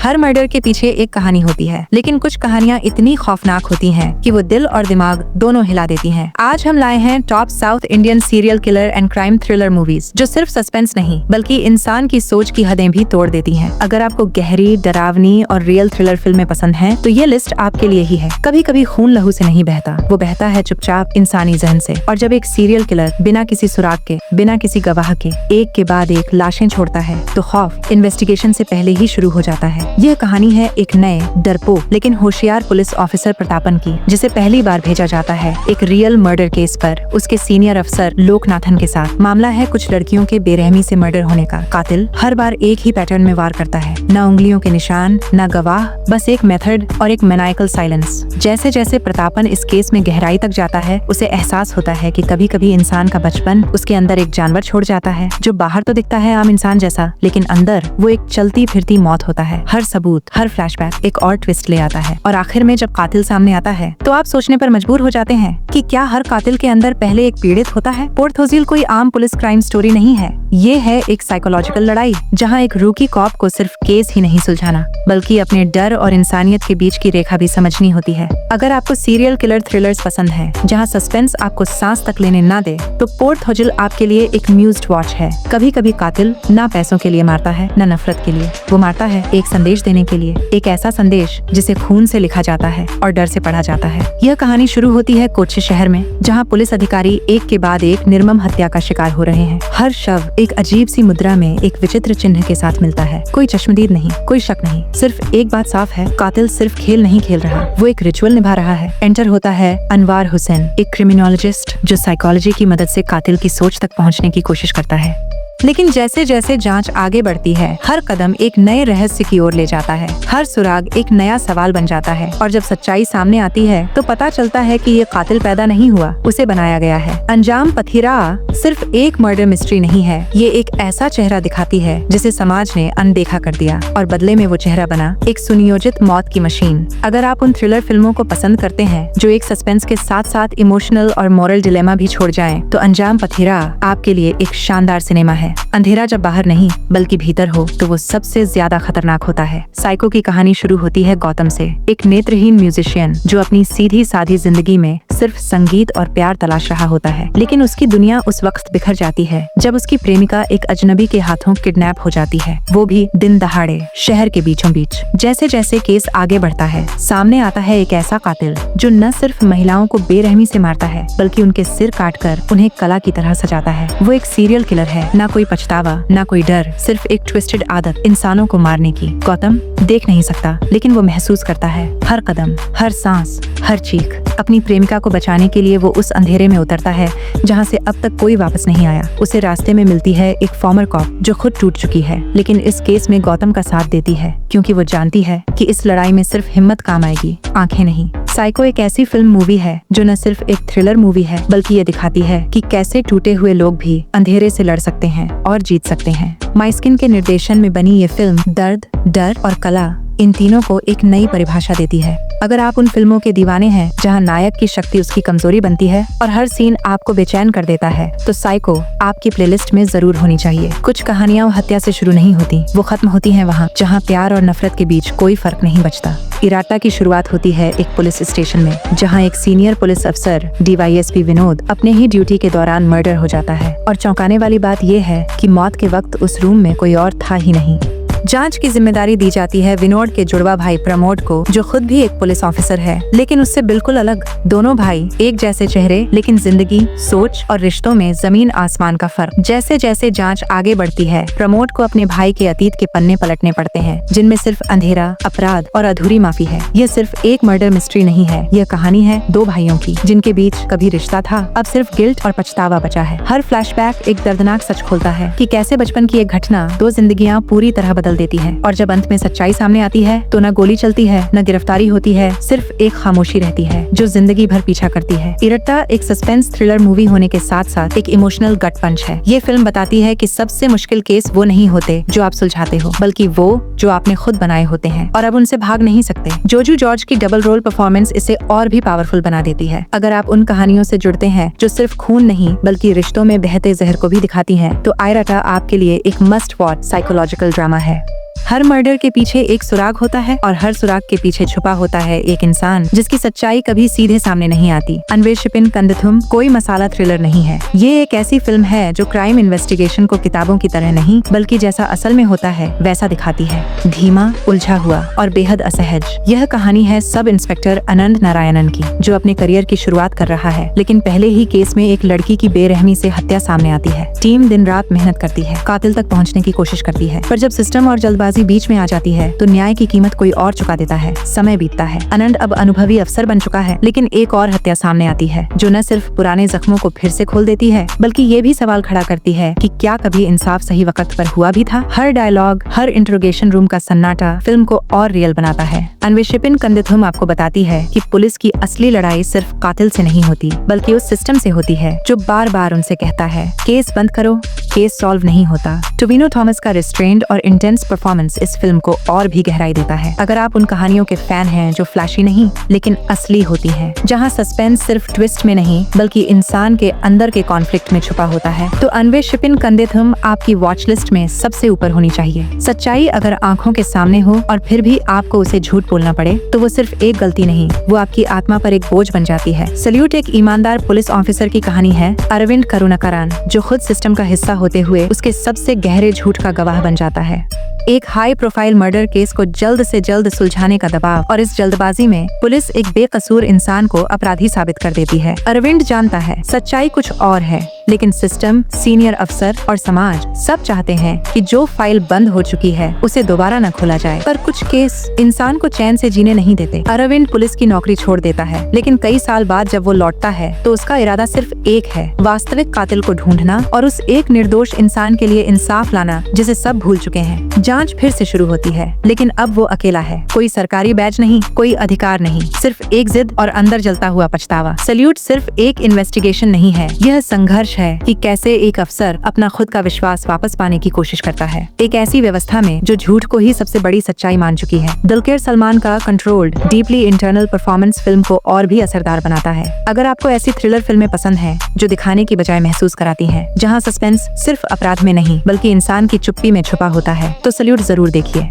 हर murder के पीछे एक कहानी होती है, लेकिन कुछ कहानियाँ इतनी खौफनाक होती हैं कि वो दिल और दिमाग दोनों हिला देती हैं। आज हम लाए हैं top south Indian serial killer and crime thriller movies, जो सिर्फ सस्पेंस नहीं बल्कि इंसान की सोच की हदें भी तोड़ देती हैं। अगर आपको गहरी, डरावनी और रियल थ्रिलर फिल्में पसंद हैं, तो ये लिस्ट आपके लिए ही है। कभी कभी खून लहू से नहीं बहता, वो बहता है चुपचाप इंसानी जहन से। और जब एक सीरियल किलर बिना किसी सुराग के, बिना किसी गवाह के एक के बाद एक लाशें छोड़ता है, तो खौफ इन्वेस्टिगेशन से पहले ही शुरू हो जाता है। यह कहानी है एक नए, डरपोक लेकिन होशियार पुलिस ऑफिसर प्रतापन की, जिसे पहली बार भेजा जाता है एक रियल मर्डर केस पर उसके सीनियर अफसर लोकनाथन के साथ। मामला है कुछ लड़कियों के बेरहमी से मर्डर होने का। कातिल हर बार एक ही पैटर्न में वार करता है, न उंगलियों के निशान, न गवाह, बस एक मेथड और एक मैनिएकल साइलेंस। जैसे जैसे प्रतापन इस केस में गहराई तक जाता है, उसे एहसास होता है कि कभी कभी इंसान का बचपन उसके अंदर एक जानवर छोड़ जाता है, जो बाहर तो दिखता है आम इंसान जैसा, लेकिन अंदर वो एक चलती फिरती मौत होता है। हर सबूत, हर फ्लैशबैक एक और ट्विस्ट ले आता है, और आखिर में जब कातिल सामने आता है तो आप सोचने पर मजबूर हो जाते हैं कि क्या हर कातिल के अंदर पहले एक पीड़ित होता है। पोर्ट थोजील कोई आम पुलिस क्राइम स्टोरी नहीं है, ये है एक साइकोलॉजिकल लड़ाई, जहाँ एक रूकी कॉप को सिर्फ केस ही नहीं सुलझाना बल्कि अपने डर और इंसानियत के बीच की रेखा भी समझनी होती है। अगर आपको सीरियल किलर थ्रिलर्स पसंद है, जहाँ सस्पेंस आपको सांस तक लेने ना दे, तो पोर्ट थोजील आपके लिए एक म्यूज्ड वॉच है। कभी कभी कातिल ना पैसों के लिए मारता है, न नफरत के लिए, वो मारता है एक संदेश देने के लिए, एक ऐसा संदेश जिसे खून से लिखा जाता है और डर से पढ़ा जाता है। यह कहानी शुरू होती है कोच्चि शहर में, जहाँ पुलिस अधिकारी एक के बाद एक निर्मम हत्या का शिकार हो रहे हैं। हर शव एक अजीब सी मुद्रा में एक विचित्र चिन्ह के साथ मिलता है। कोई चश्मदीद नहीं, कोई शक नहीं, सिर्फ एक बात साफ है, कातिल सिर्फ खेल नहीं खेल रहा, वो एक रिचुअल निभा रहा है। एंटर होता है अनवार हुसैन, एक क्रिमिनोलॉजिस्ट जो साइकोलॉजी की मदद से कातिल की सोच तक पहुँचने की कोशिश करता है। लेकिन जैसे जैसे जांच आगे बढ़ती है, हर कदम एक नए रहस्य की ओर ले जाता है, हर सुराग एक नया सवाल बन जाता है, और जब सच्चाई सामने आती है तो पता चलता है कि ये कातिल पैदा नहीं हुआ, उसे बनाया गया है। अंजाम पथिरा सिर्फ एक मर्डर मिस्ट्री नहीं है, ये एक ऐसा चेहरा दिखाती है जिसे समाज ने अनदेखा कर दिया, और बदले में वो चेहरा बना एक सुनियोजित मौत की मशीन। अगर आप उन थ्रिलर फिल्मों को पसंद करते हैं जो एक सस्पेंस के साथ साथ इमोशनल और मॉरल डिलेमा भी छोड़ जाएं, तो अंजाम पथिरा आपके लिए एक शानदार सिनेमा है। अंधेरा जब बाहर नहीं बल्कि भीतर हो, तो वो सबसे ज्यादा खतरनाक होता है। साइको की कहानी शुरू होती है गौतम से, एक नेत्रहीन म्यूजिशियन जो अपनी सीधी साधी जिंदगी में सिर्फ संगीत और प्यार तलाश रहा होता है। लेकिन उसकी दुनिया उस वक्त बिखर जाती है जब उसकी प्रेमिका एक अजनबी के हाथों किडनैप हो जाती है, वो भी दिन दहाड़े शहर के बीचों बीच। जैसे जैसे केस आगे बढ़ता है, सामने आता है एक ऐसा कातिल जो न सिर्फ महिलाओं को बेरहमी से मारता है, बल्कि उनके सिर काटकर उन्हें कला की तरह सजाता है। वो एक सीरियल किलर है, ना कोई पछतावा, ना कोई डर, सिर्फ एक ट्विस्टेड आदत इंसानों को मारने की। गौतम देख नहीं सकता, लेकिन वो महसूस करता है। हर कदम, हर सांस, हर चीख। अपनी प्रेमिका को बचाने के लिए वो उस अंधेरे में उतरता है जहाँ से अब तक कोई वापस नहीं आया। उसे रास्ते में मिलती है एक फॉर्मर कॉप जो खुद टूट चुकी है, लेकिन इस केस में गौतम का साथ देती है, क्योंकि वो जानती है कि इस लड़ाई में सिर्फ हिम्मत काम आएगी, आंखें नहीं। साइको एक ऐसी फिल्म मूवी है जो न सिर्फ एक थ्रिलर मूवी है, बल्कि ये दिखाती है कि कैसे टूटे हुए लोग भी अंधेरे से लड़ सकते हैं और जीत सकते हैं। माइस्किन के निर्देशन में बनी ये फिल्म दर्द, डर और कला, इन तीनों को एक नई परिभाषा देती है। अगर आप उन फिल्मों के दीवाने हैं जहां नायक की शक्ति उसकी कमजोरी बनती है और हर सीन आपको बेचैन कर देता है, तो साइको आपकी प्लेलिस्ट में जरूर होनी चाहिए। कुछ कहानियां हत्या से शुरू नहीं होती, वो खत्म होती हैं वहां जहां प्यार और नफरत के बीच कोई फर्क नहीं बचता। इराटा की शुरुआत होती है एक पुलिस स्टेशन में, जहां एक सीनियर पुलिस अफसर डीवाईएसपी विनोद अपने ही ड्यूटी के दौरान मर्डर हो जाता है, और चौंकाने वाली बात यह है कि मौत के वक्त उस रूम में कोई और था ही नहीं। जांच की जिम्मेदारी दी जाती है विनोद के जुड़वा भाई प्रमोद को, जो खुद भी एक पुलिस ऑफिसर है, लेकिन उससे बिल्कुल अलग। दोनों भाई एक जैसे चेहरे, लेकिन जिंदगी, सोच और रिश्तों में जमीन आसमान का फर्क। जैसे जैसे जांच आगे बढ़ती है, प्रमोद को अपने भाई के अतीत के पन्ने पलटने पड़ते हैं, जिनमें सिर्फ अंधेरा, अपराध और अधूरी माफी है। यह सिर्फ एक मर्डर मिस्ट्री नहीं है, यह कहानी है दो भाइयों की, जिनके बीच कभी रिश्ता था, अब सिर्फ गिल्ट और पछतावा बचा है। हर फ्लैशबैक एक दर्दनाक सच खोलता है कि कैसे बचपन की एक घटना दो जिंदगियां पूरी तरह बदल देती है, और जब अंत में सच्चाई सामने आती है तो न गोली चलती है, न गिरफ्तारी होती है, सिर्फ एक खामोशी रहती है जो जिंदगी भर पीछा करती है। इरट्टा एक सस्पेंस थ्रिलर मूवी होने के साथ साथ एक इमोशनल गट पंच है। ये फिल्म बताती है कि सबसे मुश्किल केस वो नहीं होते जो आप सुलझाते हो, बल्कि वो जो आपने खुद बनाए होते हैं और अब उनसे भाग नहीं सकते। जोजू जॉर्ज की डबल रोल परफॉर्मेंस इसे और भी पावरफुल बना देती है। अगर आप उन कहानियों से जुड़ते हैं जो सिर्फ खून नहीं बल्कि रिश्तों में बहते जहर को भी दिखाती हैं, तो इरट्टा आपके लिए एक मस्ट वॉच साइकोलॉजिकल ड्रामा है। हर मर्डर के पीछे एक सुराग होता है और हर सुराग के पीछे छुपा होता है एक इंसान जिसकी सच्चाई कभी सीधे सामने नहीं आती। अन्वेषपिन कंदिथुम कोई मसाला थ्रिलर नहीं है। ये एक ऐसी फिल्म है जो क्राइम इन्वेस्टिगेशन को किताबों की तरह नहीं बल्कि जैसा असल में होता है वैसा दिखाती है। धीमा, उलझा हुआ और बेहद असहज। यह कहानी है सब इंस्पेक्टर अनंत नारायणन की, जो अपने करियर की शुरुआत कर रहा है, लेकिन पहले ही केस में एक लड़की की बेरहमी से हत्या सामने आती है। टीम दिन रात मेहनत करती है, कातिल तक पहुंचने की कोशिश करती है, पर जब सिस्टम और जल्दबाजी बीच में आ जाती है तो न्याय की कीमत कोई और चुका देता है। समय बीतता है। अनंत अब अनुभवी अफसर बन चुका है, लेकिन एक और हत्या सामने आती है जो न सिर्फ पुराने जख्मों को फिर से खोल देती है बल्कि ये भी सवाल खड़ा करती है कि क्या कभी इंसाफ सही वक्त पर हुआ भी था। हर डायलॉग, हर इंट्रोगेशन रूम का सन्नाटा फिल्म को और रियल बनाता है। अन्वेषपिन कंदिथुम आपको बताती है कि पुलिस की असली लड़ाई सिर्फ कातिल से नहीं होती बल्कि उस सिस्टम से होती है जो बार बार उनसे कहता है केस बंद करो, केस सॉल्व नहीं होता। टोविनो थॉमस का रिस्ट्रेंड और इंटेंस परफॉर्मेंस इस फिल्म को और भी गहराई देता है। अगर आप उन कहानियों के फैन हैं जो फ्लैशी नहीं लेकिन असली होती हैं, जहां सस्पेंस सिर्फ ट्विस्ट में नहीं बल्कि इंसान के अंदर के कॉन्फ्लिक्ट में छुपा होता है, तो अन्वेषपिन कंदिथुम आपकी वॉच लिस्ट में सबसे ऊपर होनी चाहिए। सच्चाई अगर आंखों के सामने हो और फिर भी आपको उसे झूठ बोलना पड़े तो वो सिर्फ एक गलती नहीं, वो आपकी आत्मा पर एक बोझ बन जाती है। सल्यूट एक ईमानदार पुलिस ऑफिसर की कहानी है, अरविंद करुणाकरन, जो खुद सिस्टम का हिस्सा होते हुए उसके सबसे गहरे झूठ का गवाह बन जाता है। एक हाई प्रोफाइल मर्डर केस को जल्द से जल्द सुलझाने का दबाव और इस जल्दबाजी में पुलिस एक बेकसूर इंसान को अपराधी साबित कर देती है। अरविंद जानता है सच्चाई कुछ और है, लेकिन सिस्टम, सीनियर अफसर और समाज सब चाहते हैं कि जो फाइल बंद हो चुकी है उसे दोबारा न खोला जाए। पर कुछ केस इंसान को चैन से जीने नहीं देते। अरविंद पुलिस की नौकरी छोड़ देता है, लेकिन कई साल बाद जब वो लौटता है तो उसका इरादा सिर्फ एक है, वास्तविक कातिल को ढूंढना और उस एक निर्दोष इंसान के लिए इंसाफ लाना जिसे सब भूल चुके हैं। जांच फिर से शुरू होती है, लेकिन अब वो अकेला है। कोई सरकारी बैज नहीं, कोई अधिकार नहीं, सिर्फ एक जिद और अंदर जलता हुआ पछतावा। सल्यूट सिर्फ एक इन्वेस्टिगेशन नहीं है, यह संघर्ष है कि कैसे एक अफसर अपना खुद का विश्वास वापस पाने की कोशिश करता है, एक ऐसी व्यवस्था में जो झूठ को ही सबसे बड़ी सच्चाई मान चुकी है। दुलकर सलमान का controlled, deeply internal performance film को और भी असरदार बनाता है। अगर आपको ऐसी थ्रिलर फिल्में पसंद हैं जो दिखाने की बजाय महसूस कराती हैं, जहां सस्पेंस सिर्फ अपराध में नहीं बल्कि इंसान की चुप्पी में छुपा होता है, तो सल्यूट जरूर देखिए।